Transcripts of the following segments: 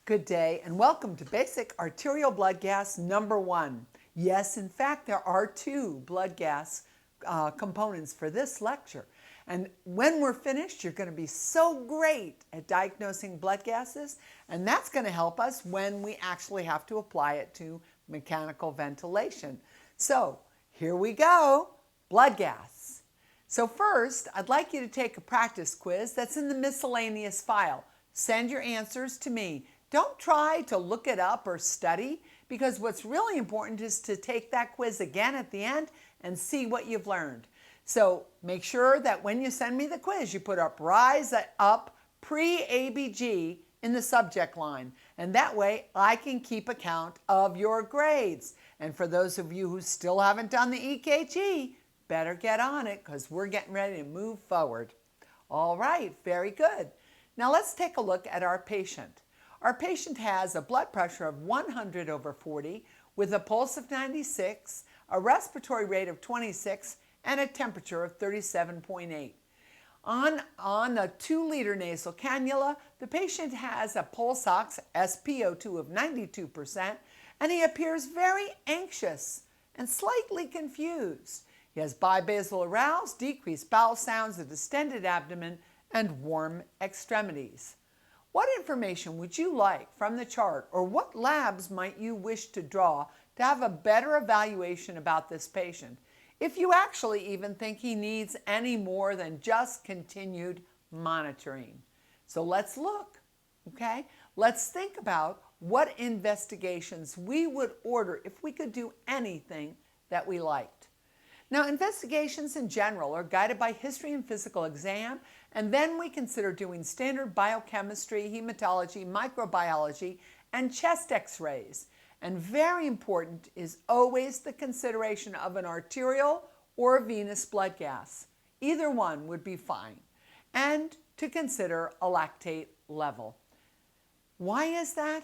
Good day and welcome to Basic Arterial Blood Gas number 1. Yes, in fact, there are 2 blood gas components for this lecture. And when we're finished, you're going to be so great at diagnosing blood gases, and that's going to help us when we actually have to apply it to mechanical ventilation. So here we go, blood gas. So first, I'd like you to take a practice quiz that's in the miscellaneous file. Send your answers to me. Don't try to look it up or study, because what's really important is to take that quiz again at the end and see what you've learned. So make sure that when you send me the quiz, you put up Rise Up pre-ABG in the subject line. And that way I can keep account of your grades. And for those of you who still haven't done the EKG, better get on it because we're getting ready to move forward. All right, very good. Now let's take a look at our patient. Our patient has a blood pressure of 100/40 with a pulse of 96, a respiratory rate of 26, and a temperature of 37.8. On a 2-liter nasal cannula, the patient has a pulse ox SpO2 of 92%, and he appears very anxious and slightly confused. He has bibasal aroused, decreased bowel sounds, a distended abdomen, and warm extremities. What information would you like from the chart, or what labs might you wish to draw to have a better evaluation about this patient, if you actually even think he needs any more than just continued monitoring? So let's look, okay? Let's think about what investigations we would order if we could do anything that we liked. Now, investigations in general are guided by history and physical exam, and then we consider doing standard biochemistry, hematology, microbiology, and chest x-rays. And very important is always the consideration of an arterial or a venous blood gas. Either one would be fine. And to consider a lactate level. Why is that?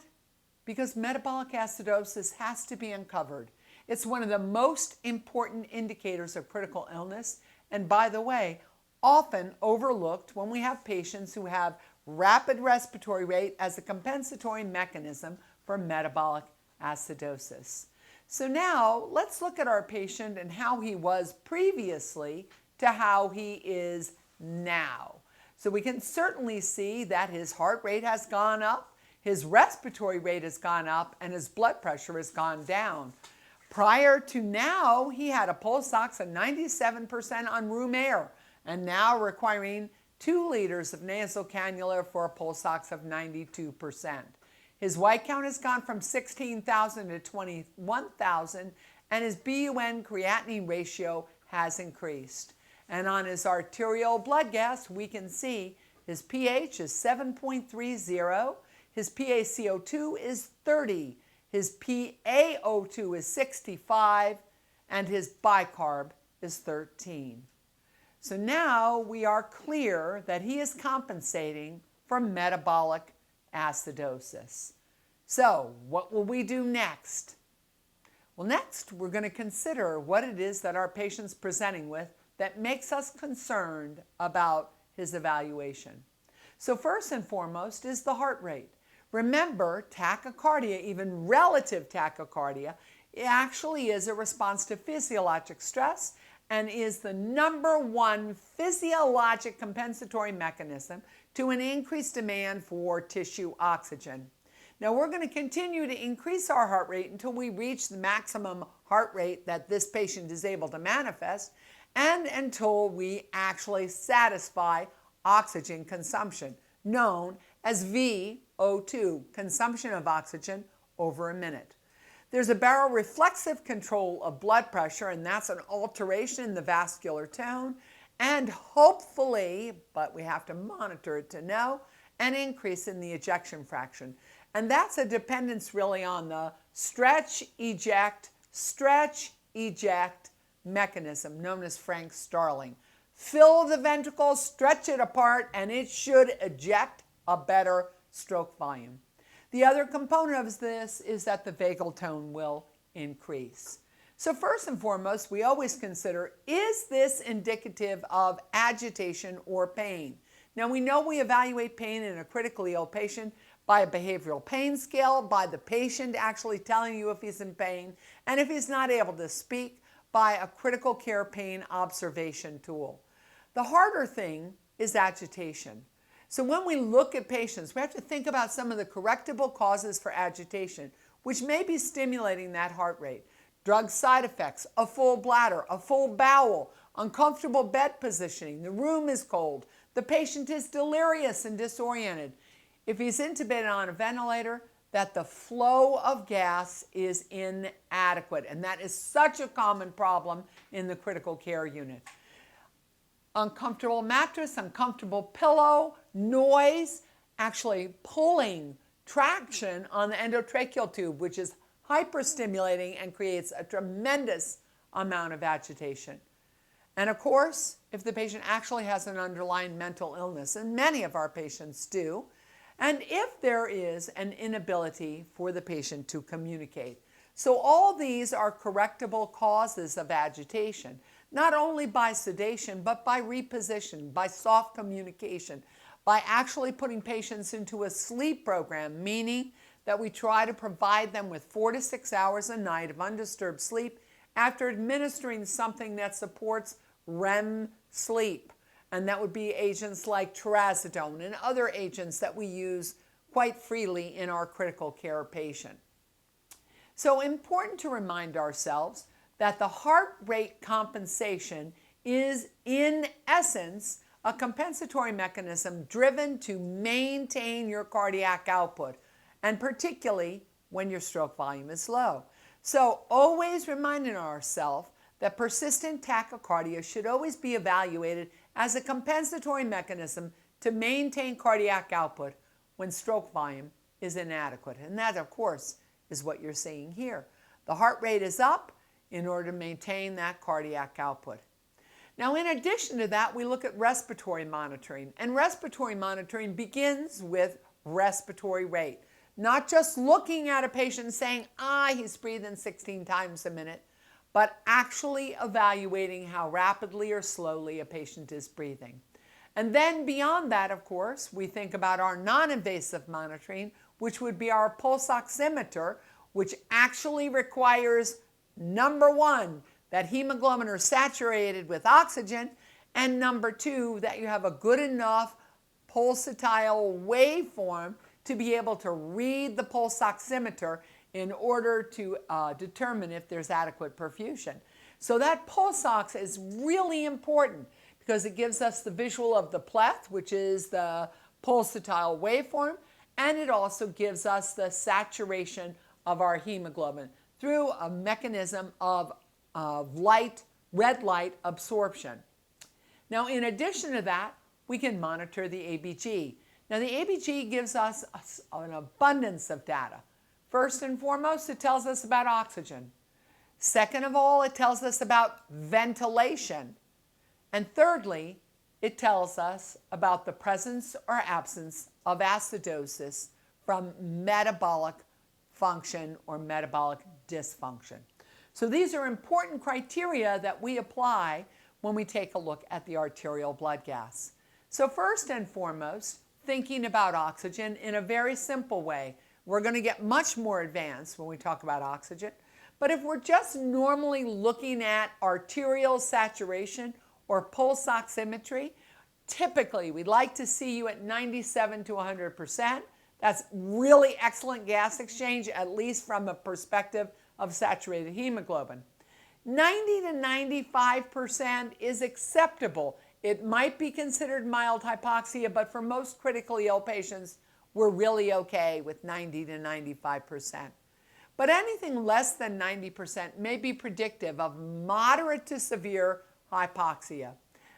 Because metabolic acidosis has to be uncovered. It's one of the most important indicators of critical illness, and by the way, often overlooked when we have patients who have rapid respiratory rate as a compensatory mechanism for metabolic acidosis. So now let's look at our patient and how he was previously to how he is now. So we can certainly see that his heart rate has gone up, his respiratory rate has gone up, and his blood pressure has gone down. Prior to now, he had a pulse ox of 97% on room air, and now requiring 2 liters of nasal cannula for a pulse ox of 92%. His white count has gone from 16,000 to 21,000, and his BUN creatinine ratio has increased. And on his arterial blood gas, we can see his pH is 7.30, his PaCO2 is 30, his PaO2 is 65, and his bicarb is 13. So now we are clear that he is compensating for metabolic acidosis. So what will we do next? Well, next we're going to consider what it is that our patient's presenting with that makes us concerned about his evaluation. So first and foremost is the heart rate. Remember, tachycardia, even relative tachycardia, it actually is a response to physiologic stress and is the #1 physiologic compensatory mechanism to an increased demand for tissue oxygen. Now we're going to continue to increase our heart rate until we reach the maximum heart rate that this patient is able to manifest, and until we actually satisfy oxygen consumption, known as VO2, consumption of oxygen over a minute. There's a baroreflexive control of blood pressure, and that's an alteration in the vascular tone, and hopefully, but we have to monitor it to know, an increase in the ejection fraction. And that's a dependence really on the stretch, eject mechanism known as Frank-Starling. Fill the ventricle, stretch it apart, and it should eject a better stroke volume. The other component of this is that the vagal tone will increase. So first and foremost, we always consider, is this indicative of agitation or pain? Now we know we evaluate pain in a critically ill patient by a behavioral pain scale, by the patient actually telling you if he's in pain, and if he's not able to speak, by a critical care pain observation tool. The harder thing is agitation. So when we look at patients, we have to think about some of the correctable causes for agitation, which may be stimulating that heart rate. Drug side effects, a full bladder, a full bowel, uncomfortable bed positioning, the room is cold, the patient is delirious and disoriented. If he's intubated on a ventilator, that the flow of gas is inadequate. And that is such a common problem in the critical care unit. Uncomfortable mattress, uncomfortable pillow, noise, actually pulling traction on the endotracheal tube, which is hyperstimulating and creates a tremendous amount of agitation. And of course, if the patient actually has an underlying mental illness, and many of our patients do, and if there is an inability for the patient to communicate. So all these are correctable causes of agitation, not only by sedation, but by reposition, by soft communication, by actually putting patients into a sleep program, meaning that we try to provide them with 4 to 6 hours a night of undisturbed sleep after administering something that supports REM sleep. And that would be agents like trazodone and other agents that we use quite freely in our critical care patient. So important to remind ourselves that the heart rate compensation is in essence a compensatory mechanism driven to maintain your cardiac output, and particularly when your stroke volume is low. So always reminding ourselves that persistent tachycardia should always be evaluated as a compensatory mechanism to maintain cardiac output when stroke volume is inadequate. And that, of course, is what you're seeing here. The heart rate is up in order to maintain that cardiac output. Now, in addition to that, we look at respiratory monitoring. And respiratory monitoring begins with respiratory rate. Not just looking at a patient and saying, he's breathing 16 times a minute, but actually evaluating how rapidly or slowly a patient is breathing. And then beyond that, of course, we think about our non-invasive monitoring, which would be our pulse oximeter, which actually requires, number one, that hemoglobin are saturated with oxygen, and number two, that you have a good enough pulsatile waveform to be able to read the pulse oximeter in order to determine if there's adequate perfusion. So that pulse ox is really important because it gives us the visual of the pleth, which is the pulsatile waveform, and it also gives us the saturation of our hemoglobin through a mechanism of red light absorption. Now, in addition to that, we can monitor the ABG. Now, the ABG gives us an abundance of data. First and foremost, it tells us about oxygen. Second of all, it tells us about ventilation. And thirdly, it tells us about the presence or absence of acidosis from metabolic function or metabolic dysfunction. So these are important criteria that we apply when we take a look at the arterial blood gas. So first and foremost, thinking about oxygen in a very simple way. We're going to get much more advanced when we talk about oxygen. But if we're just normally looking at arterial saturation or pulse oximetry, typically we'd like to see you at 97 to 100%. That's really excellent gas exchange, at least from a perspective of saturated hemoglobin. 90 to 95% is acceptable. It might be considered mild hypoxia, but for most critically ill patients, we're really okay with 90 to 95%. But anything less than 90% may be predictive of moderate to severe hypoxia.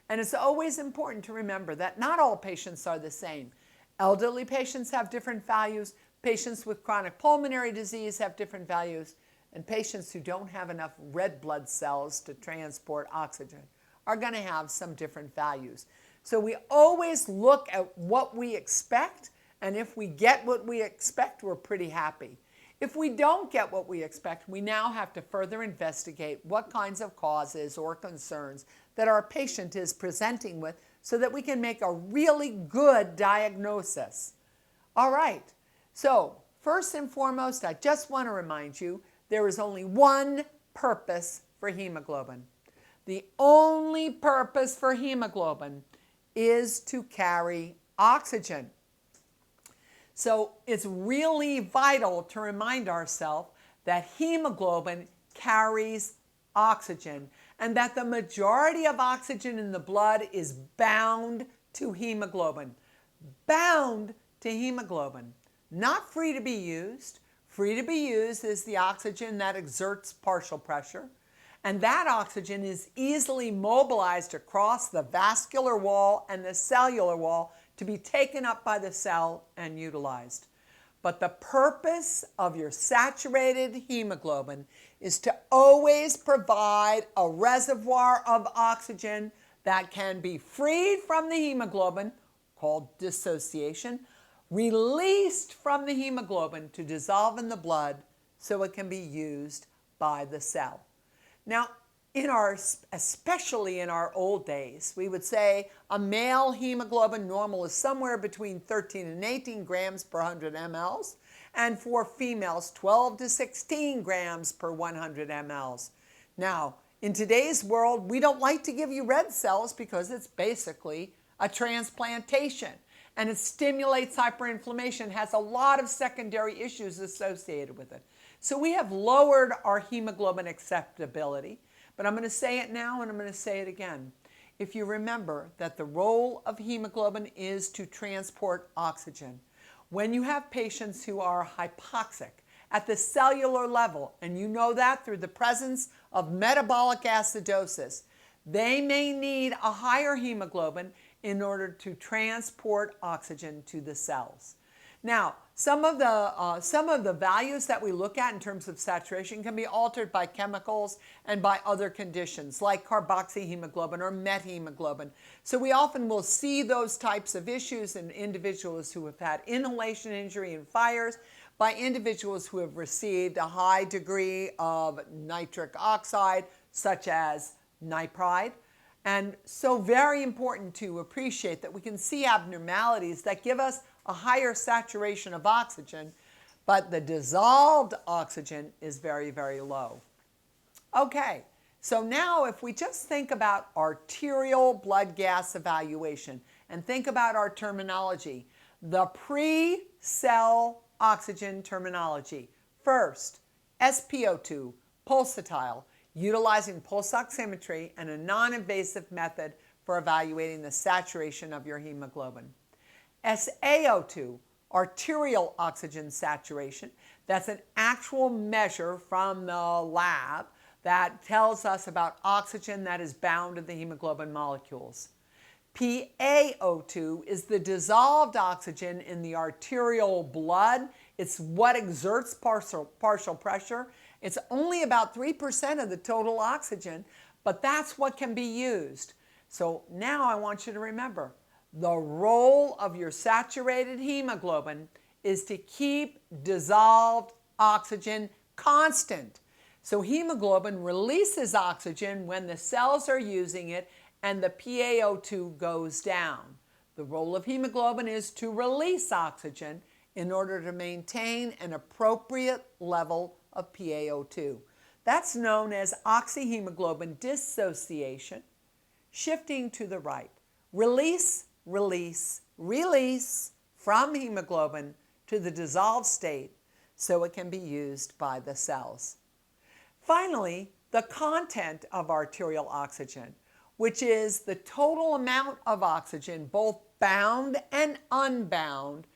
And it's always important to remember that not all patients are the same. Elderly patients have different values, patients with chronic pulmonary disease have different values, and patients who don't have enough red blood cells to transport oxygen are going to have some different values. So we always look at what we expect, and if we get what we expect, we're pretty happy. If we don't get what we expect, we now have to further investigate what kinds of causes or concerns that our patient is presenting with so that we can make a really good diagnosis. All right, So, first and foremost, I just want to remind you, there is only one purpose for hemoglobin. The only purpose for hemoglobin is to carry oxygen. So it's really vital to remind ourselves that hemoglobin carries oxygen and that the majority of oxygen in the blood is bound to hemoglobin. Bound to hemoglobin. Not free to be used. Free to be used is the oxygen that exerts partial pressure. And that oxygen is easily mobilized across the vascular wall and the cellular wall to be taken up by the cell and utilized. But the purpose of your saturated hemoglobin is to always provide a reservoir of oxygen that can be freed from the hemoglobin, called dissociation, released from the hemoglobin to dissolve in the blood so it can be used by the cell. Now, especially in our old days, we would say a male hemoglobin normal is somewhere between 13 and 18 grams per 100 mLs, and for females, 12 to 16 grams per 100 mLs. Now, in today's world, we don't like to give you red cells because it's basically a transplantation, and it stimulates hyperinflammation, has a lot of secondary issues associated with it. So we have lowered our hemoglobin acceptability. But I'm going to say it now and I'm going to say it again. If you remember that the role of hemoglobin is to transport oxygen, when you have patients who are hypoxic at the cellular level, and you know that through the presence of metabolic acidosis, they may need a higher hemoglobin in order to transport oxygen to the cells. Now, some of the values that we look at in terms of saturation can be altered by chemicals and by other conditions like carboxyhemoglobin or methemoglobin. So we often will see those types of issues in individuals who have had inhalation injury and fires, by individuals who have received a high degree of nitric oxide, such as nipride. And so very important to appreciate that we can see abnormalities that give us a higher saturation of oxygen, but the dissolved oxygen is very, very low. Okay, so now if we just think about arterial blood gas evaluation and think about our terminology, the pre-cell oxygen terminology. First, SpO2, pulsatile, utilizing pulse oximetry and a non-invasive method for evaluating the saturation of your hemoglobin. SaO2, arterial oxygen saturation. That's an actual measure from the lab that tells us about oxygen that is bound to the hemoglobin molecules. PaO2 is the dissolved oxygen in the arterial blood. It's what exerts partial pressure. It's only about 3% of the total oxygen, but that's what can be used. So now I want you to remember, the role of your saturated hemoglobin is to keep dissolved oxygen constant. So hemoglobin releases oxygen when the cells are using it and the PaO2 goes down. The role of hemoglobin is to release oxygen in order to maintain an appropriate level of PaO2. That's known as oxyhemoglobin dissociation, shifting to the right. Release, release, release from hemoglobin to the dissolved state so it can be used by the cells. Finally, the content of arterial oxygen, which is the total amount of oxygen, both bound and unbound,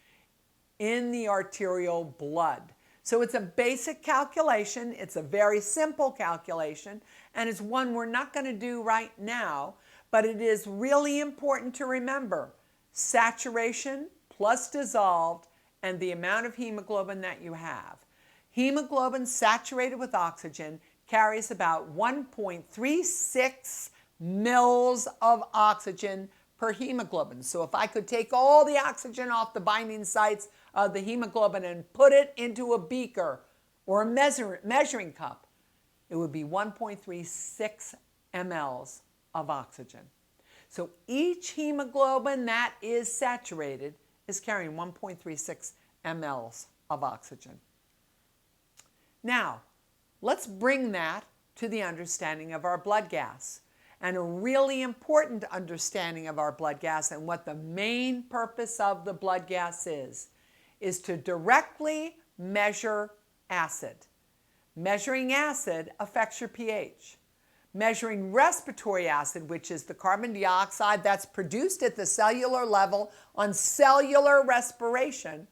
in the arterial blood. So it's a basic calculation, it's a very simple calculation, and it's one we're not going to do right now, but it is really important to remember saturation plus dissolved and the amount of hemoglobin that you have. Hemoglobin saturated with oxygen carries about 1.36 mils of oxygen per hemoglobin. So if I could take all the oxygen off the binding sites of the hemoglobin and put it into a beaker or a measuring cup, it would be 1.36 mLs of oxygen. So each hemoglobin that is saturated is carrying 1.36 mLs of oxygen. Now, let's bring that to the understanding of our blood gas. And a really important understanding of our blood gas and what the main purpose of the blood gas is to directly measure acid. Measuring acid affects your pH. Measuring respiratory acid, which is the carbon dioxide that's produced at the cellular level on cellular respiration,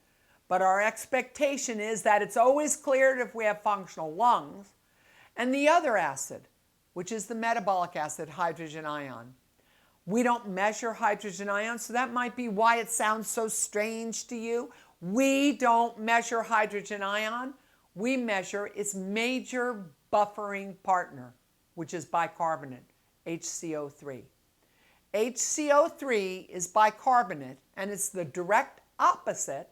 but our expectation is that it's always cleared if we have functional lungs, and the other acid, which is the metabolic acid, hydrogen ion. We don't measure hydrogen ion, so that might be why it sounds so strange to you. We don't measure hydrogen ion. We measure its major buffering partner, which is bicarbonate, HCO3. HCO3 is bicarbonate, and it's the direct opposite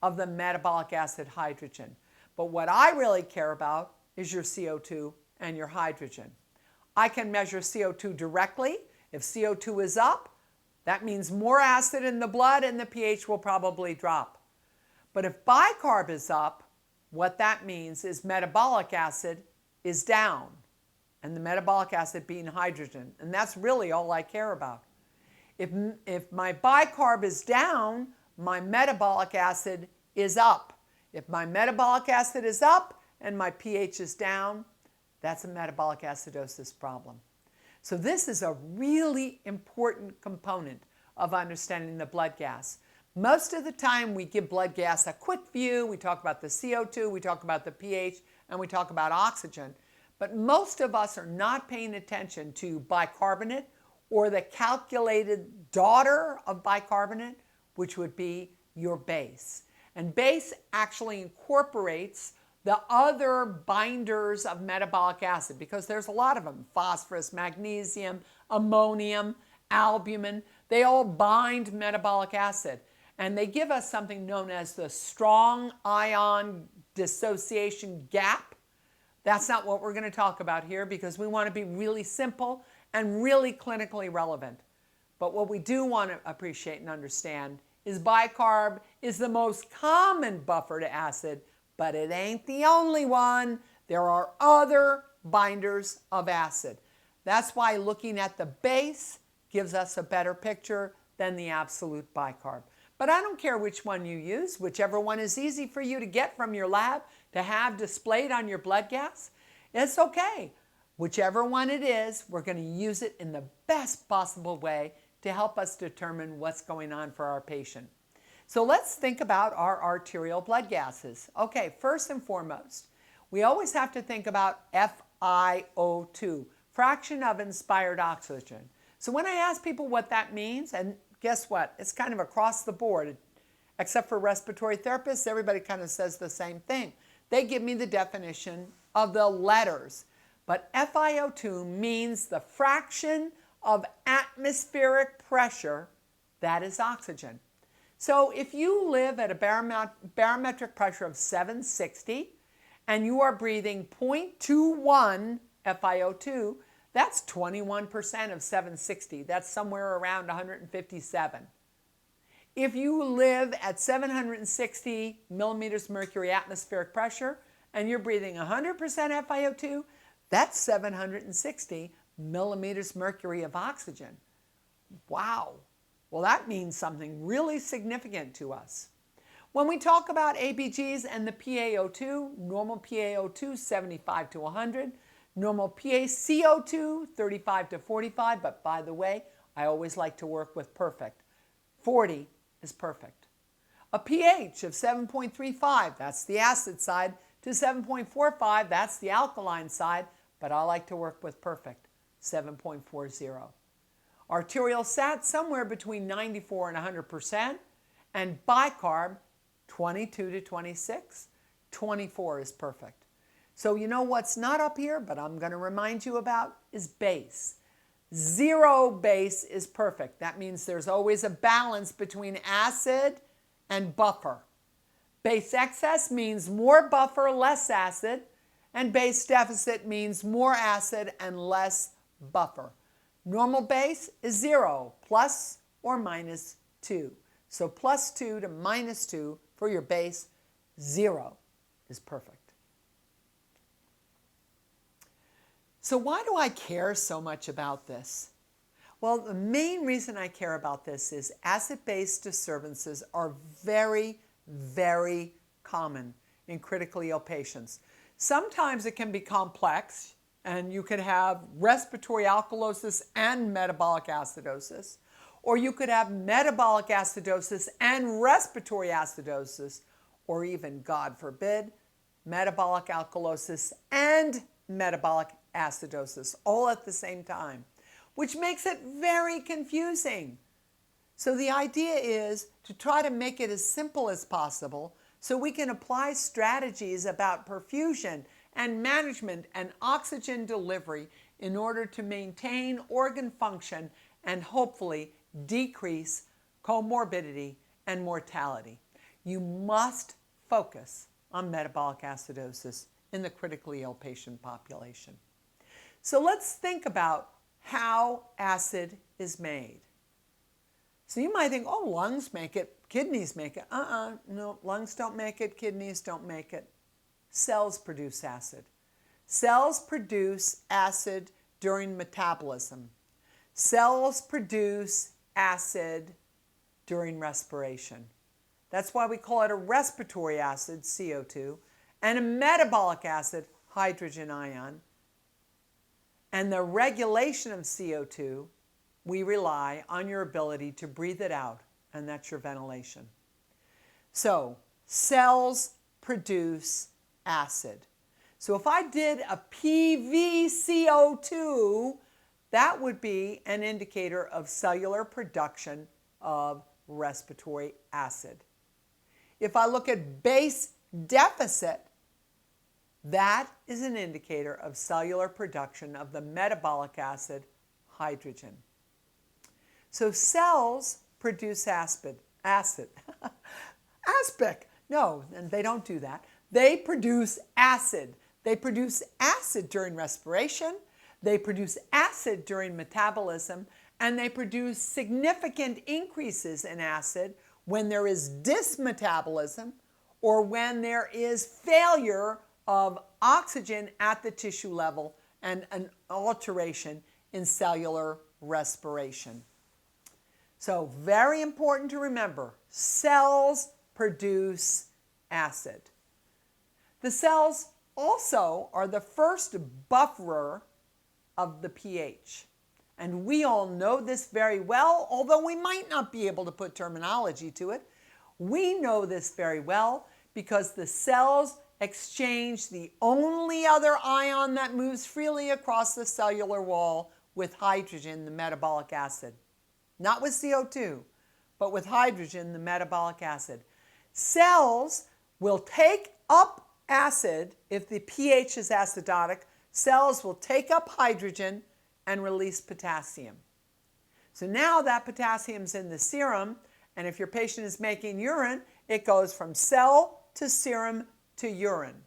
of the metabolic acid hydrogen. But what I really care about is your CO2 and your hydrogen. I can measure CO2 directly. If CO2 is up, that means more acid in the blood and the pH will probably drop. But if bicarb is up, what that means is metabolic acid is down, and the metabolic acid being hydrogen, and that's really all I care about. If my bicarb is down, my metabolic acid is up. If my metabolic acid is up and my pH is down, that's a metabolic acidosis problem. So this is a really important component of understanding the blood gas. Most of the time we give blood gas a quick view. We talk about the CO2, we talk about the pH, and we talk about oxygen. But most of us are not paying attention to bicarbonate or the calculated daughter of bicarbonate, which would be your base. And base actually incorporates the other binders of metabolic acid, because there's a lot of them: phosphorus, magnesium, ammonium, albumin. They all bind metabolic acid, and they give us something known as the strong ion dissociation gap. That's not what we're going to talk about here, because we want to be really simple and really clinically relevant. But what we do want to appreciate and understand is bicarb is the most common buffer to acid, but it ain't the only one. There are other binders of acid. That's why looking at the base gives us a better picture than the absolute bicarb. But I don't care which one you use, whichever one is easy for you to get from your lab to have displayed on your blood gas, it's okay. Whichever one it is, we're going to use it in the best possible way to help us determine what's going on for our patient. So let's think about our arterial blood gases. Okay, first and foremost, we always have to think about FiO2, fraction of inspired oxygen. So when I ask people what that means, and guess what? It's kind of across the board, except for respiratory therapists, everybody kind of says the same thing. They give me the definition of the letters. But FiO2 means the fraction of atmospheric pressure that is oxygen. So if you live at a barometric pressure of 760 and you are breathing 0.21 FiO2, that's 21% of 760. That's somewhere around 157. If you live at 760 millimeters mercury atmospheric pressure and you're breathing 100% FiO2, that's 760 millimeters mercury of oxygen. Wow. Well, that means something really significant to us. When we talk about ABGs and the PaO2, normal PaO2 75 to 100, normal PaCO2 35 to 45, but by the way, I always like to work with perfect. 40 is perfect. A pH of 7.35, that's the acid side, to 7.45, that's the alkaline side, but I like to work with perfect, 7.40. Arterial sat somewhere between 94 and 100%, and bicarb 22 to 26, 24 is perfect. So you know what's not up here, but I'm going to remind you about, is base. 0 base is perfect. That means there's always a balance between acid and buffer. Base excess means more buffer, less acid, and base deficit means more acid and less buffer. Normal base is 0, plus or minus 2. So +2 to -2 for your base, 0 is perfect. So why do I care so much about this? Well, the main reason I care about this is acid-base disturbances are very, very common in critically ill patients. Sometimes it can be complex, and you could have respiratory alkalosis and metabolic acidosis, or you could have metabolic acidosis and respiratory acidosis, or even, God forbid, metabolic alkalosis and metabolic acidosis all at the same time, which makes it very confusing. So the idea is to try to make it as simple as possible so we can apply strategies about perfusion and management and oxygen delivery in order to maintain organ function and hopefully decrease comorbidity and mortality. You must focus on metabolic acidosis in the critically ill patient population. So let's think about how acid is made. So you might think, oh, lungs make it, kidneys make it. No, lungs don't make it, kidneys don't make it. Cells produce acid. Cells produce acid during metabolism. Cells produce acid during respiration. That's why we call it a respiratory acid, CO2, and a metabolic acid, hydrogen ion. And the regulation of CO2, we rely on your ability to breathe it out, and that's your ventilation. So, cells produce acid. So if I did a PVCO2, that would be an indicator of cellular production of respiratory acid. If I look at base deficit, that is an indicator of cellular production of the metabolic acid, hydrogen. So cells produce acid. Aspic. No, and they don't do that. They produce acid. They produce acid during respiration. They produce acid during metabolism. And they produce significant increases in acid when there is dysmetabolism or when there is failure of oxygen at the tissue level and an alteration in cellular respiration. So very important to remember, cells produce acid. The cells also are the first bufferer of the pH. And we all know this very well, although we might not be able to put terminology to it. We know this very well because the cells exchange the only other ion that moves freely across the cellular wall with hydrogen, the metabolic acid. Not with CO2, but with hydrogen, the metabolic acid. Cells will take up acid if the pH is acidotic. Cells will take up hydrogen and release potassium. So now that potassium's in the serum, and if your patient is making urine, it goes from cell to serum to urine.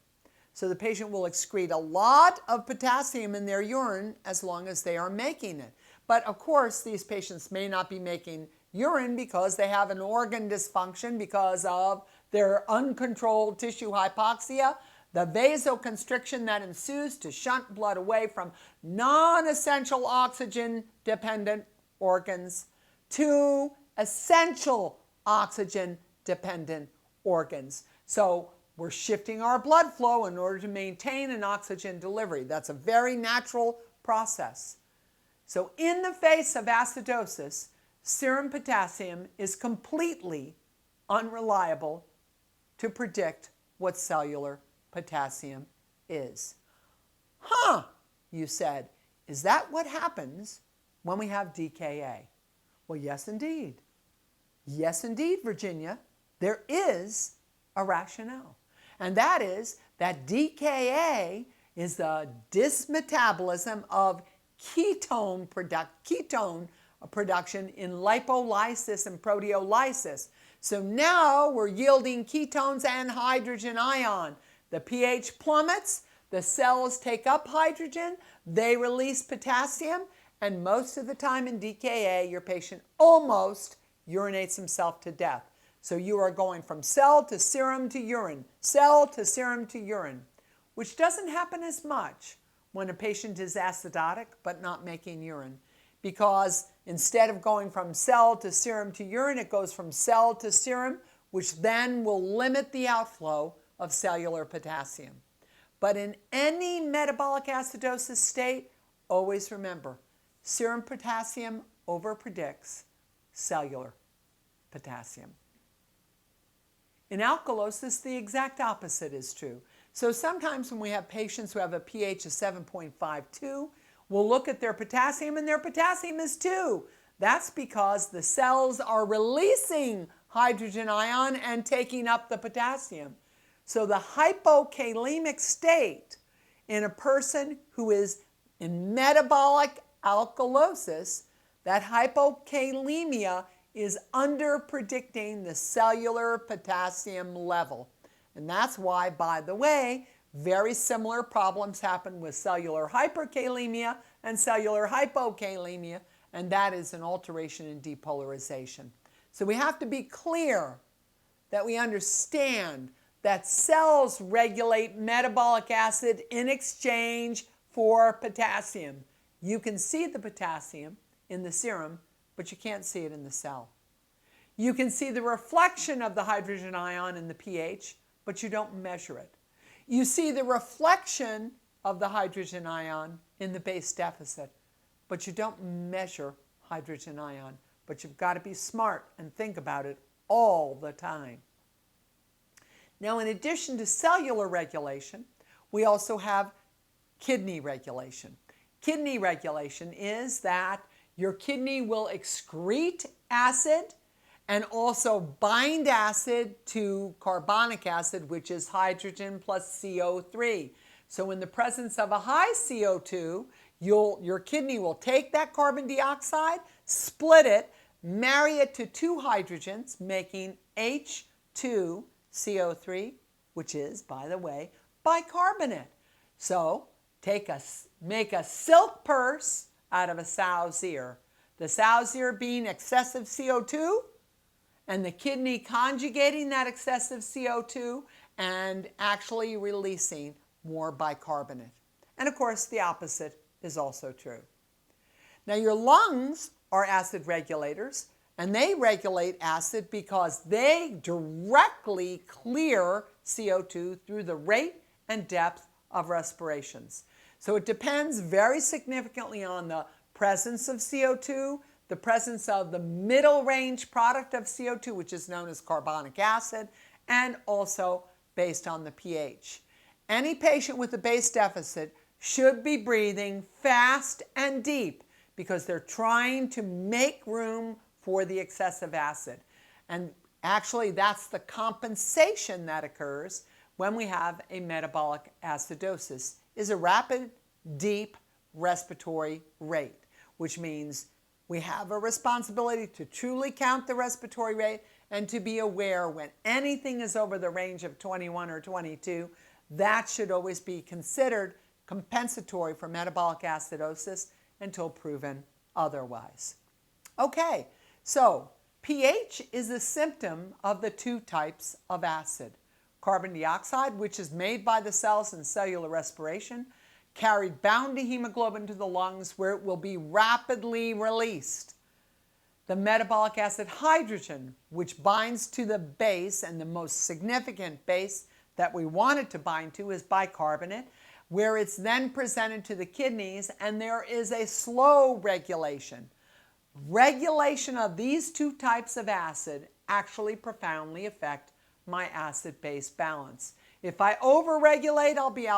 So the patient will excrete a lot of potassium in their urine as long as they are making it. But of course, these patients may not be making urine because they have an organ dysfunction because of their uncontrolled tissue hypoxia, the vasoconstriction that ensues to shunt blood away from non-essential oxygen-dependent organs to essential oxygen-dependent organs. So we're shifting our blood flow in order to maintain an oxygen delivery. That's a very natural process. So in the face of acidosis, serum potassium is completely unreliable to predict what cellular potassium is. You said, is that what happens when we have DKA? Well, yes, indeed. Yes, indeed, Virginia. There is a rationale. And that is that DKA is the dysmetabolism of ketone production in lipolysis and proteolysis. So now we're yielding ketones and hydrogen ion. The pH plummets, the cells take up hydrogen, they release potassium, and most of the time in DKA, your patient almost urinates himself to death. So you are going from cell to serum to urine, cell to serum to urine, which doesn't happen as much when a patient is acidotic but not making urine, because instead of going from cell to serum to urine, it goes from cell to serum, which then will limit the outflow of cellular potassium. But in any metabolic acidosis state, always remember, serum potassium overpredicts cellular potassium. In alkalosis, the exact opposite is true. So sometimes when we have patients who have a pH of 7.52, we'll look at their potassium and their potassium is 2. That's because the cells are releasing hydrogen ion and taking up the potassium. So the hypokalemic state in a person who is in metabolic alkalosis, that hypokalemia is under-predicting the cellular potassium level. And that's why, by the way, very similar problems happen with cellular hyperkalemia and cellular hypokalemia, and that is an alteration in depolarization. So we have to be clear that we understand that cells regulate metabolic acid in exchange for potassium. You can see the potassium in the serum, but you can't see it in the cell. You can see the reflection of the hydrogen ion in the pH, but you don't measure it. You see the reflection of the hydrogen ion in the base deficit, but you don't measure hydrogen ion. But you've got to be smart and think about it all the time. Now, in addition to cellular regulation, we also have kidney regulation. Kidney regulation is that your kidney will excrete acid and also bind acid to carbonic acid, which is hydrogen plus CO3. So in the presence of a high CO2, your kidney will take that carbon dioxide, split it, marry it to 2 hydrogens, making H2CO3, which is, by the way, bicarbonate. So make a silk purse out of a sow's ear. The sow's ear being excessive CO2, and the kidney conjugating that excessive CO2 and actually releasing more bicarbonate. And of course, the opposite is also true. Now, your lungs are acid regulators, and they regulate acid because they directly clear CO2 through the rate and depth of respirations. So it depends very significantly on the presence of CO2, the presence of the middle range product of CO2, which is known as carbonic acid, and also based on the pH. Any patient with a base deficit should be breathing fast and deep because they're trying to make room for the excessive acid. And actually, that's the compensation that occurs when we have a metabolic acidosis, is a rapid, deep respiratory rate, which means we have a responsibility to truly count the respiratory rate and to be aware when anything is over the range of 21 or 22, that should always be considered compensatory for metabolic acidosis until proven otherwise. Okay, so pH is a symptom of the 2 types of acid. Carbon dioxide, which is made by the cells in cellular respiration, carried bound to hemoglobin to the lungs where it will be rapidly released. The metabolic acid hydrogen, which binds to the base, and the most significant base that we want it to bind to is bicarbonate, where it's then presented to the kidneys, and there is a slow regulation. Regulation of these 2 types of acid actually profoundly affect my acid-base balance. If I overregulate, I'll be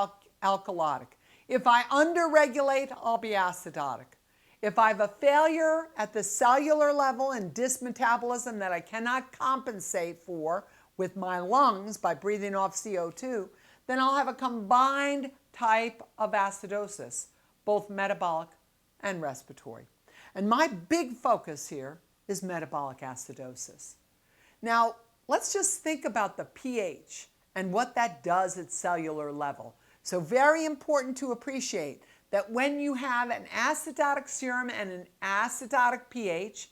alkalotic. If I underregulate, I'll be acidotic. If I have a failure at the cellular level and dysmetabolism that I cannot compensate for with my lungs by breathing off CO2, then I'll have a combined type of acidosis, both metabolic and respiratory. And my big focus here is metabolic acidosis. Now, let's just think about the pH and what that does at cellular level. So very important to appreciate that when you have an acidotic serum and an acidotic pH,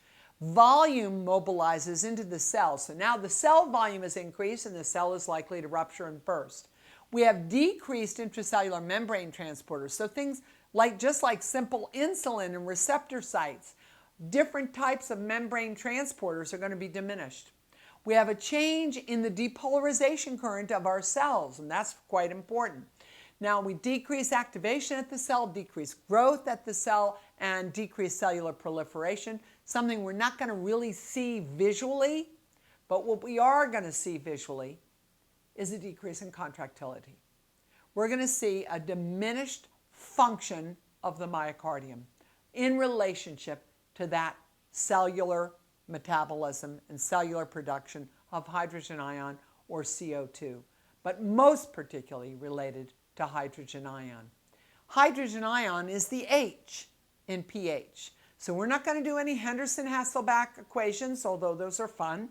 volume mobilizes into the cell. So now the cell volume is increased and the cell is likely to rupture and burst. We have decreased intracellular membrane transporters. So things like just like simple insulin and receptor sites, different types of membrane transporters are going to be diminished. We have a change in the depolarization current of our cells, and that's quite important. Now we decrease activation at the cell, decrease growth at the cell, and decrease cellular proliferation, something we're not going to really see visually, but what we are going to see visually is a decrease in contractility. We're going to see a diminished function of the myocardium in relationship to that cellular metabolism and cellular production of hydrogen ion or CO2, but most particularly related to hydrogen ion. Hydrogen ion is the H in pH. So we're not going to do any Henderson-Hasselbalch equations, although those are fun.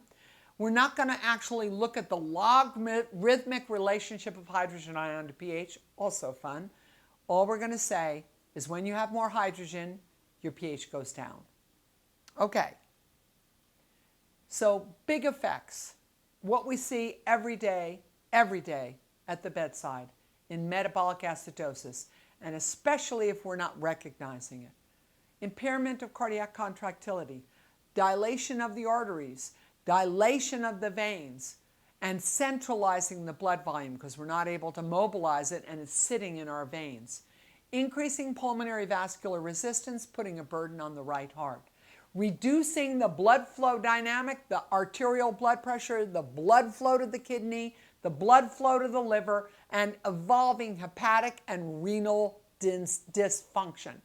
We're not going to actually look at the logarithmic relationship of hydrogen ion to pH, also fun. All we're going to say is when you have more hydrogen, your pH goes down. Okay. So big effects. What we see every day at the bedside in metabolic acidosis, and especially if we're not recognizing it. Impairment of cardiac contractility, dilation of the arteries, dilation of the veins, and centralizing the blood volume because we're not able to mobilize it and it's sitting in our veins. Increasing pulmonary vascular resistance, putting a burden on the right heart. Reducing the blood flow dynamic, the arterial blood pressure, the blood flow to the kidney, the blood flow to the liver, and evolving hepatic and renal dysfunction.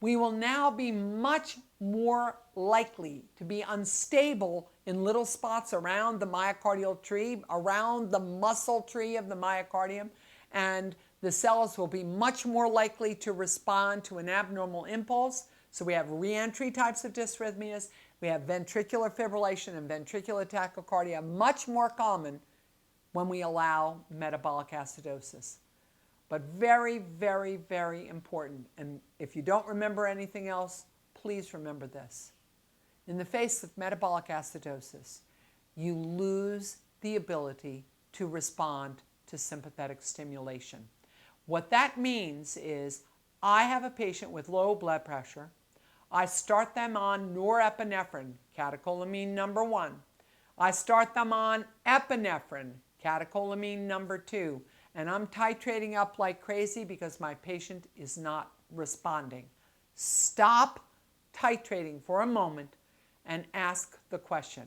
We will now be much more likely to be unstable in little spots around the myocardial tree, around the muscle tree of the myocardium, and the cells will be much more likely to respond to an abnormal impulse. So we have reentry types of dysrhythmias, we have ventricular fibrillation and ventricular tachycardia, much more common when we allow metabolic acidosis. But very, very, very important. And if you don't remember anything else, please remember this. In the face of metabolic acidosis, you lose the ability to respond to sympathetic stimulation. What that means is I have a patient with low blood pressure. I start them on norepinephrine, catecholamine number 1. I start them on epinephrine, catecholamine number 2. And I'm titrating up like crazy because my patient is not responding. Stop titrating for a moment and ask the question,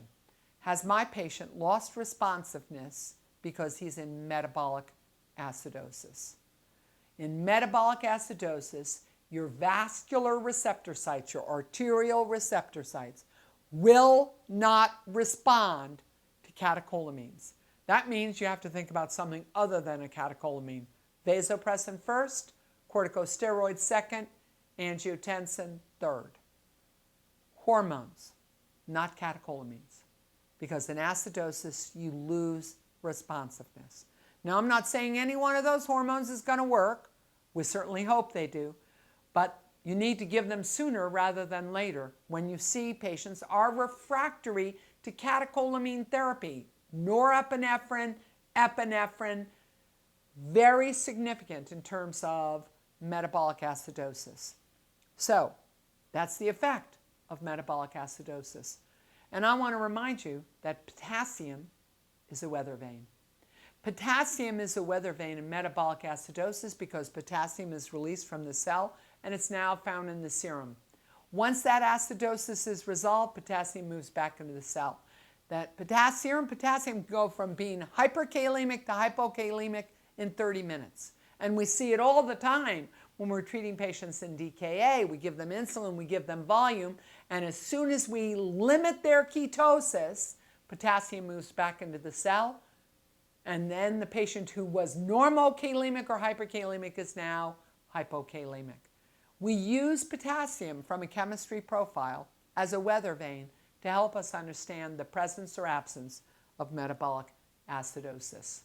has my patient lost responsiveness because he's in metabolic acidosis? In metabolic acidosis, your vascular receptor sites, your arterial receptor sites, will not respond to catecholamines. That means you have to think about something other than a catecholamine. Vasopressin first, corticosteroid second, angiotensin third. Hormones, not catecholamines. Because in acidosis, you lose responsiveness. Now, I'm not saying any one of those hormones is going to work. We certainly hope they do. But you need to give them sooner rather than later when you see patients are refractory to catecholamine therapy. Norepinephrine, epinephrine, very significant in terms of metabolic acidosis. So that's the effect of metabolic acidosis. And I want to remind you that potassium is a weather vane. Potassium is a weather vane in metabolic acidosis because potassium is released from the cell and it's now found in the serum. Once that acidosis is resolved, potassium moves back into the cell. That potassium go from being hyperkalemic to hypokalemic in 30 minutes. And we see it all the time when we're treating patients in DKA. We give them insulin, we give them volume, and as soon as we limit their ketosis, potassium moves back into the cell, and then the patient who was normokalemic or hyperkalemic is now hypokalemic. We use potassium from a chemistry profile as a weather vane to help us understand the presence or absence of metabolic acidosis.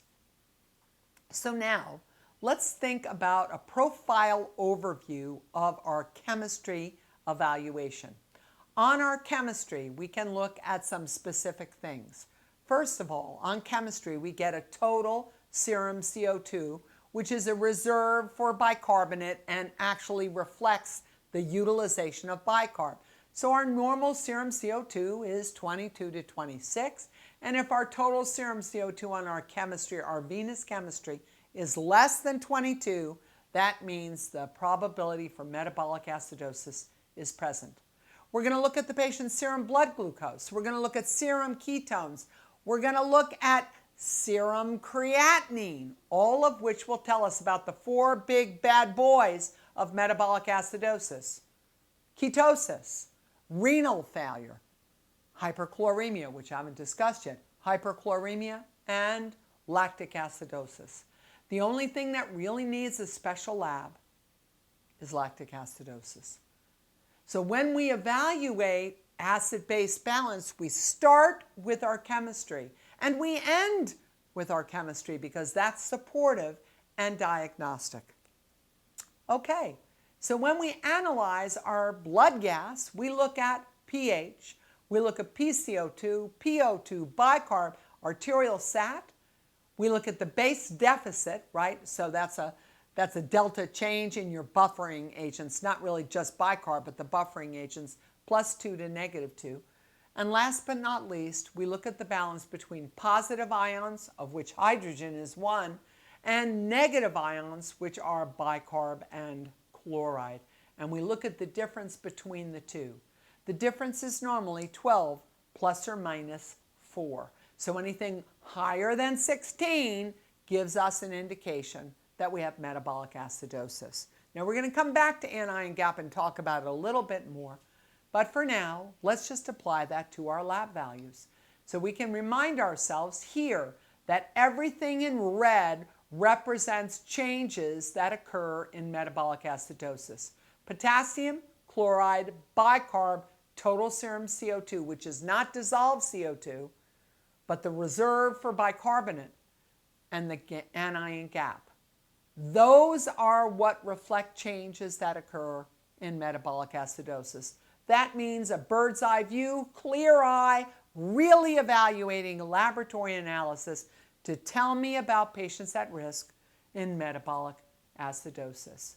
So now, let's think about a profile overview of our chemistry evaluation. On our chemistry, we can look at some specific things. First of all, on chemistry, we get a total serum CO2, which is a reserve for bicarbonate and actually reflects the utilization of bicarb. So our normal serum CO2 is 22 to 26, and if our total serum CO2 on our chemistry, our venous chemistry, is less than 22, that means the probability for metabolic acidosis is present. We're going to look at the patient's serum blood glucose. We're going to look at serum ketones. We're going to look at serum creatinine, all of which will tell us about the 4 big bad boys of metabolic acidosis: ketosis, renal failure, hyperchloremia, which I haven't discussed yet, hyperchloremia, and lactic acidosis. The only thing that really needs a special lab is lactic acidosis. So when we evaluate acid-base balance, we start with our chemistry and we end with our chemistry because that's supportive and diagnostic. Okay, so when we analyze our blood gas, we look at pH, we look at PCO2, PO2, bicarb, arterial sat. We look at the base deficit, right? So that's a delta change in your buffering agents, not really just bicarb, but the buffering agents, +2 to -2. And last but not least, we look at the balance between positive ions, of which hydrogen is one, and negative ions, which are bicarb and chloride. And we look at the difference between the two. The difference is normally 12 ± 4. So anything higher than 16 gives us an indication that we have metabolic acidosis. Now we're going to come back to anion gap and talk about it a little bit more. But for now, let's just apply that to our lab values. So we can remind ourselves here that everything in red represents changes that occur in metabolic acidosis. Potassium, chloride, bicarb, total serum CO2, which is not dissolved CO2, but the reserve for bicarbonate, and the anion gap. Those are what reflect changes that occur in metabolic acidosis. That means a bird's eye view, clear eye, really evaluating a laboratory analysis to tell me about patients at risk in metabolic acidosis.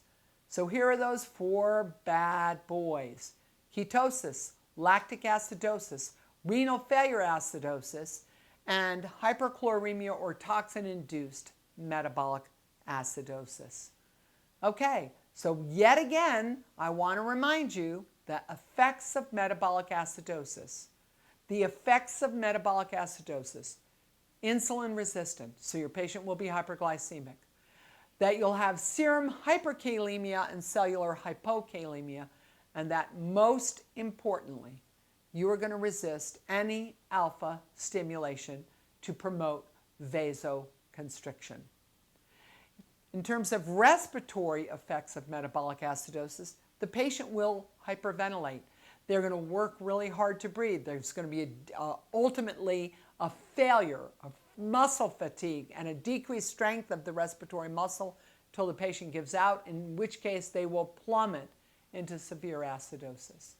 So here are those 4 bad boys: ketosis, lactic acidosis, renal failure acidosis, and hyperchloremia or toxin-induced metabolic acidosis. Okay, so yet again, I want to remind you the effects of metabolic acidosis. The effects of metabolic acidosis: insulin resistant, so your patient will be hyperglycemic. That you'll have serum hyperkalemia and cellular hypokalemia, and that most importantly, you are going to resist any alpha stimulation to promote vasoconstriction. In terms of respiratory effects of metabolic acidosis, the patient will hyperventilate. They're going to work really hard to breathe. There's going to be ultimately a failure of muscle fatigue and a decreased strength of the respiratory muscle till the patient gives out, in which case they will plummet into severe acidosis.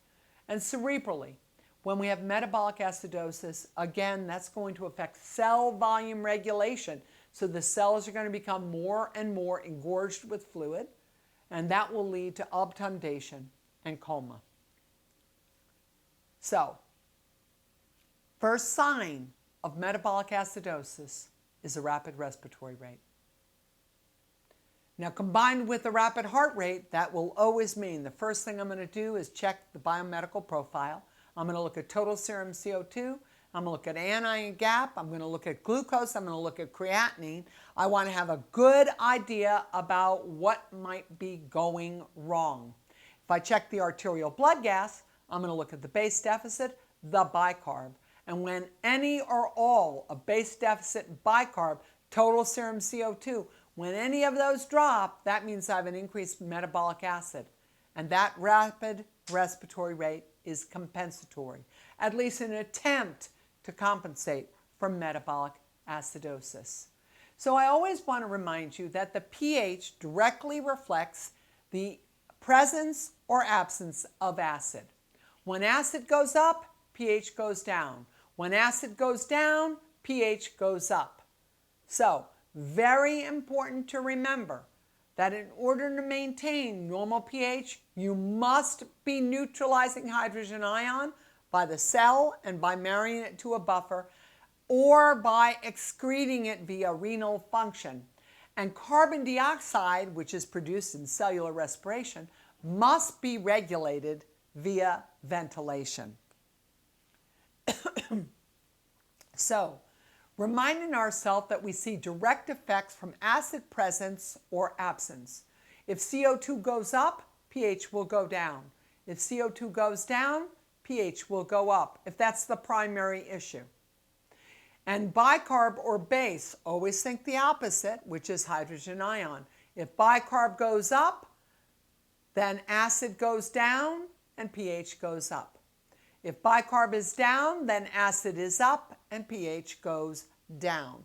And cerebrally, when we have metabolic acidosis, again, that's going to affect cell volume regulation. So the cells are going to become more and more engorged with fluid, and that will lead to obtundation and coma. So, first sign of metabolic acidosis is a rapid respiratory rate. Now, combined with the rapid heart rate, that will always mean the first thing I'm going to do is check the biomedical profile. I'm going to look at total serum CO2. I'm going to look at anion gap. I'm going to look at glucose. I'm going to look at creatinine. I want to have a good idea about what might be going wrong. If I check the arterial blood gas, I'm going to look at the base deficit, the bicarb. And when any or all of base deficit bicarb, total serum CO2, when any of those drop, that means I have an increased metabolic acid. And that rapid respiratory rate is compensatory, at least an attempt to compensate for metabolic acidosis. So I always want to remind you that the pH directly reflects the presence or absence of acid. When acid goes up, pH goes down. When acid goes down, pH goes up. So, very important to remember that in order to maintain normal pH, you must be neutralizing hydrogen ion by the cell and by marrying it to a buffer, or by excreting it via renal function. And carbon dioxide, which is produced in cellular respiration, must be regulated via ventilation. So, reminding ourselves that we see direct effects from acid presence or absence. If CO2 goes up, pH will go down. If CO2 goes down, pH will go up, if that's the primary issue. And bicarb or base, always think the opposite, which is hydrogen ion. If bicarb goes up, then acid goes down and pH goes up. If bicarb is down, then acid is up and pH goes down.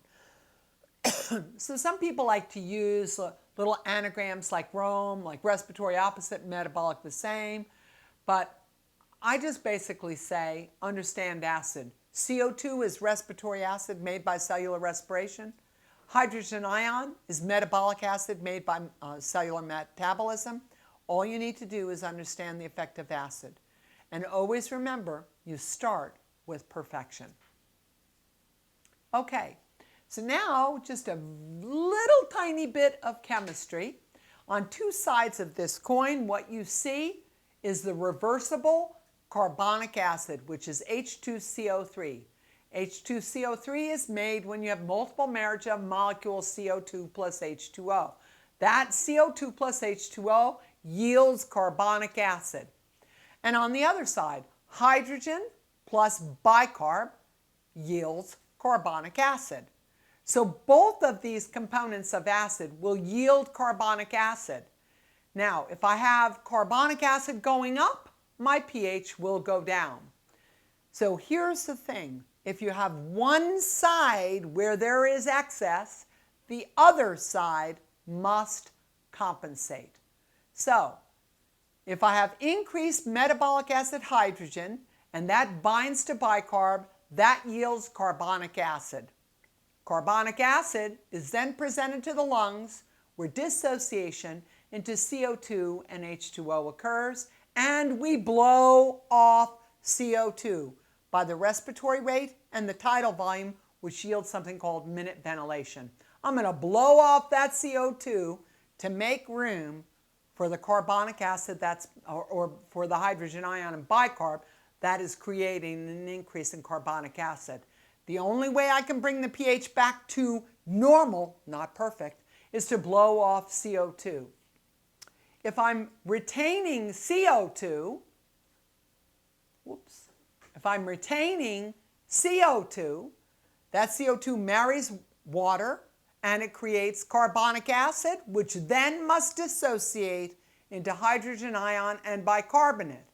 So some people like to use little anagrams like Rome, like respiratory opposite, metabolic the same. But I just basically say, understand acid. CO2 is respiratory acid made by cellular respiration. Hydrogen ion is metabolic acid made by cellular metabolism. All you need to do is understand the effect of acid. And always remember, you start with perfection. Okay, so now just a little tiny bit of chemistry. On two sides of this coin, what you see is the reversible carbonic acid, which is H2CO3. H2CO3 is made when you have multiple marriage of molecules CO2 plus H2O. That CO2 plus H2O yields carbonic acid. And on the other side, hydrogen plus bicarb yields carbonic acid. So both of these components of acid will yield carbonic acid. Now, if I have carbonic acid going up, my pH will go down. So here's the thing. If you have one side where there is excess, the other side must compensate. So, if I have increased metabolic acid hydrogen and that binds to bicarb, that yields carbonic acid. Carbonic acid is then presented to the lungs where dissociation into CO2 and H2O occurs, and we blow off CO2 by the respiratory rate and the tidal volume, which yields something called minute ventilation. I'm going to blow off that CO2 to make room for the carbonic acid or for the hydrogen ion and bicarb that is creating an increase in carbonic acid. The only way I can bring the pH back to normal, not perfect, is to blow off CO2. If I'm retaining CO2, if I'm retaining CO2, that CO2 marries water and it creates carbonic acid, which then must dissociate into hydrogen ion and bicarbonate.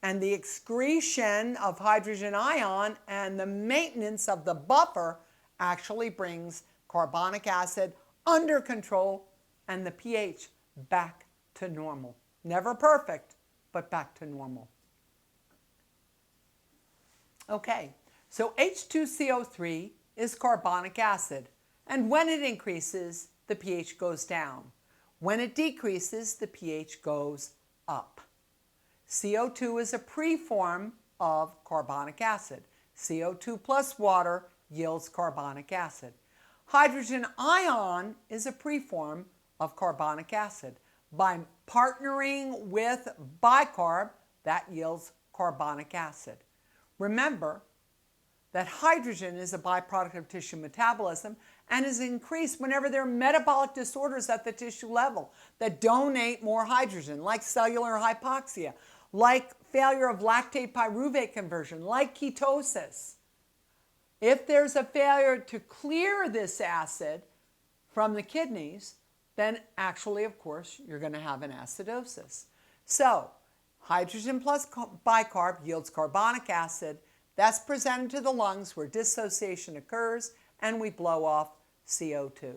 And the excretion of hydrogen ion and the maintenance of the buffer actually brings carbonic acid under control and the pH back to normal. Never perfect, but back to normal. Okay, so H2CO3 is carbonic acid, and when it increases, the pH goes down. When it decreases, the pH goes up. CO2 is a preform of carbonic acid. CO2 plus water yields carbonic acid. Hydrogen ion is a preform of carbonic acid. By partnering with bicarb, that yields carbonic acid. Remember that hydrogen is a byproduct of tissue metabolism and is increased whenever there are metabolic disorders at the tissue level that donate more hydrogen, like cellular hypoxia, like failure of lactate pyruvate conversion, like ketosis. If there's a failure to clear this acid from the kidneys, then actually, of course, you're going to have an acidosis. So, hydrogen plus bicarb yields carbonic acid. That's presented to the lungs where dissociation occurs and we blow off CO2.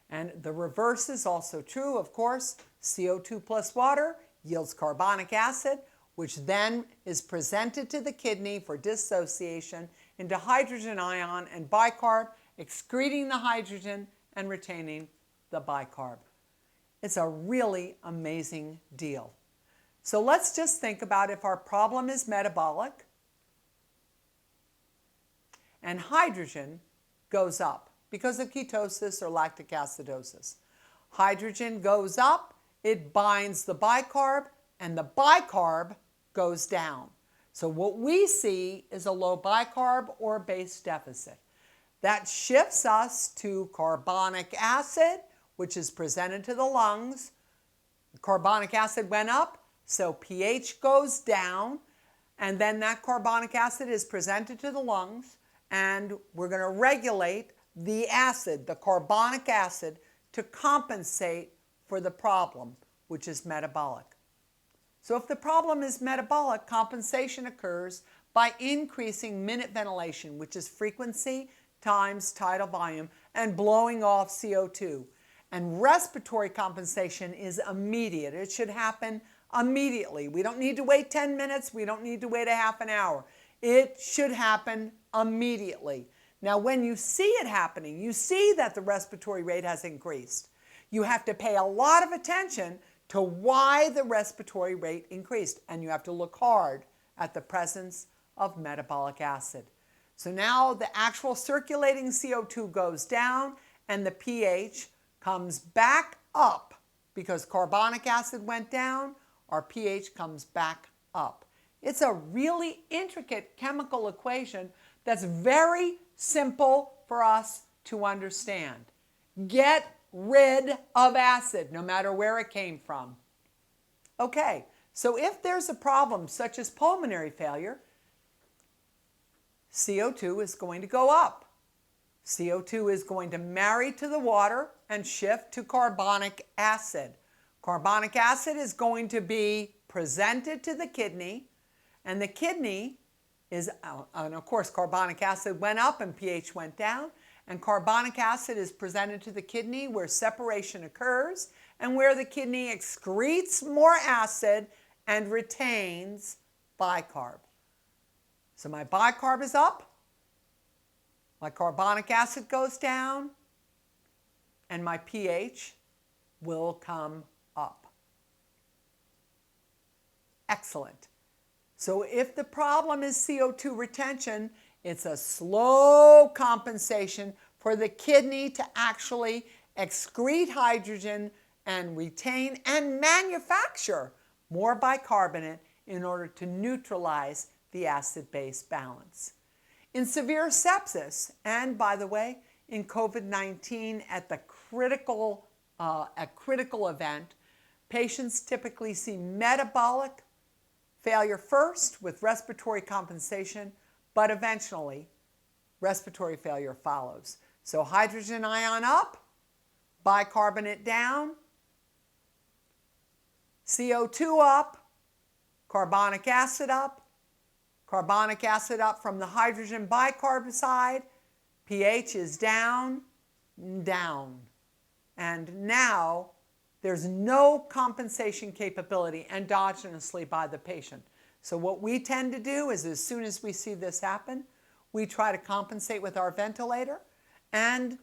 And the reverse is also true, of course. CO2 plus water yields carbonic acid, which then is presented to the kidney for dissociation into hydrogen ion and bicarb, excreting the hydrogen and retaining the bicarb. It's a really amazing deal. So let's just think about if our problem is metabolic and hydrogen goes up because of ketosis or lactic acidosis. Hydrogen goes up, it binds the bicarb, and the bicarb goes down. So what we see is a low bicarb or base deficit. That shifts us to carbonic acid, which is presented to the lungs. Carbonic acid went up, so pH goes down, and then that carbonic acid is presented to the lungs, and we're going to regulate the acid, the carbonic acid, to compensate for the problem, which is metabolic. So if the problem is metabolic, compensation occurs by increasing minute ventilation, which is frequency times tidal volume, and blowing off CO2. And respiratory compensation is immediate. It should happen immediately. We don't need to wait 10 minutes. We don't need to wait a half an hour. It should happen immediately. Now, when you see it happening, you see that the respiratory rate has increased. You have to pay a lot of attention to why the respiratory rate increased, and you have to look hard at the presence of metabolic acid. So now the actual circulating CO2 goes down and the pH comes back up because carbonic acid went down, our pH comes back up. It's a really intricate chemical equation that's very simple for us to understand. Get rid of acid, no matter where it came from. Okay, so if there's a problem such as pulmonary failure, CO2 is going to go up. CO2 is going to marry to the water and shift to carbonic acid. Carbonic acid is going to be presented to the kidney, and the kidney is, and of course carbonic acid went up and pH went down, and carbonic acid is presented to the kidney where separation occurs and where the kidney excretes more acid and retains bicarb. So my bicarb is up, my carbonic acid goes down, and my pH will come up. Excellent. So if the problem is CO2 retention, it's a slow compensation for the kidney to actually excrete hydrogen and retain and manufacture more bicarbonate in order to neutralize the acid-base balance. In severe sepsis, and by the way, in COVID-19 at the critical event, patients typically see metabolic failure first with respiratory compensation, but eventually respiratory failure follows. So hydrogen ion up, bicarbonate down, CO2 up, carbonic acid up from the hydrogen bicarb side, pH is down, down. And now there's no compensation capability endogenously by the patient. So what we tend to do is as soon as we see this happen, we try to compensate with our ventilator, and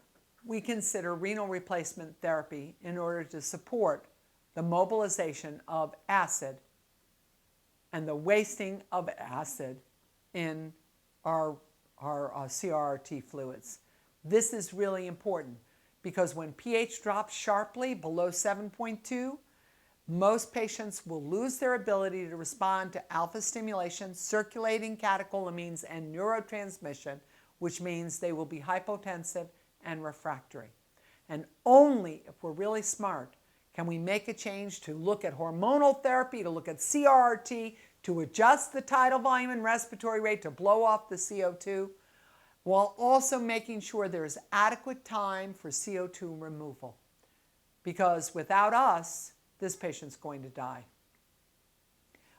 we consider renal replacement therapy in order to support the mobilization of acid and the wasting of acid in our CRRT fluids. This is really important because when pH drops sharply below 7.2, most patients will lose their ability to respond to alpha stimulation, circulating catecholamines, and neurotransmission, which means they will be hypotensive and refractory. And only if we're really smart can we make a change to look at hormonal therapy, to look at CRRT, to adjust the tidal volume and respiratory rate to blow off the CO2, while also making sure there's adequate time for CO2 removal. Because without us, this patient's going to die.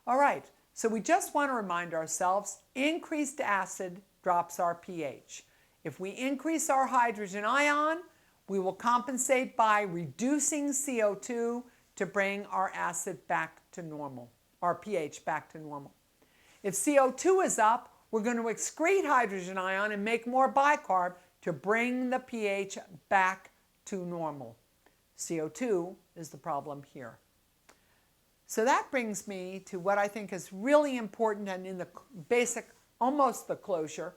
All right, so we just want to remind ourselves, increased acid drops our pH. If we increase our hydrogen ion, we will compensate by reducing CO2 to bring our acid back to normal, our pH back to normal. If CO2 is up, we're going to excrete hydrogen ion and make more bicarb to bring the pH back to normal. CO2 is the problem here. So that brings me to what I think is really important and in the basic, almost the closure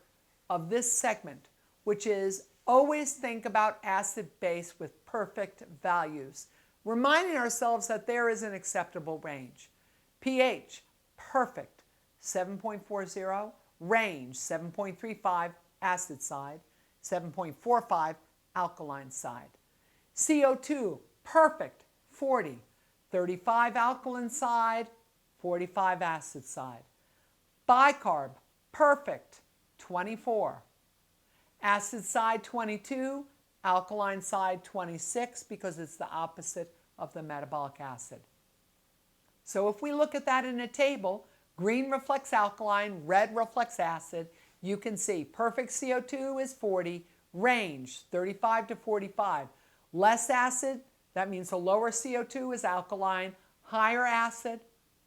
of this segment, which is always think about acid-base with perfect values, reminding ourselves that there is an acceptable range. pH, perfect, 7.40, range, 7.35, acid side, 7.45, alkaline side. CO2, perfect, 40, 35 alkaline side, 45 acid side. Bicarb, perfect, 24. Acid side 22, alkaline side 26 because it's the opposite of the metabolic acid. So if we look at that in a table, green reflects alkaline, red reflects acid, you can see perfect CO2 is 40, range 35 to 45. Less acid, that means the lower CO2 is alkaline, higher acid,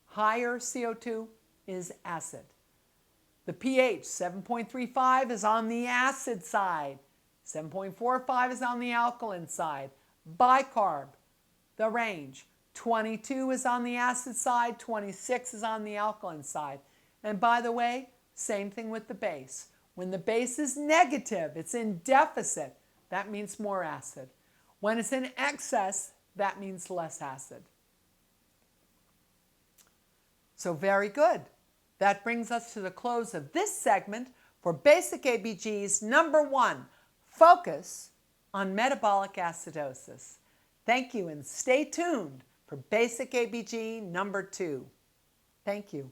higher CO2 is acid. The pH, 7.35 is on the acid side. 7.45 is on the alkaline side. Bicarb, the range, 22 is on the acid side, 26 is on the alkaline side. And by the way, same thing with the base. When the base is negative, it's in deficit, that means more acid. When it's in excess, that means less acid. So very good. That brings us to the close of this segment for Basic ABG's number 1, focus on metabolic acidosis. Thank you and stay tuned for Basic ABG number 2. Thank you.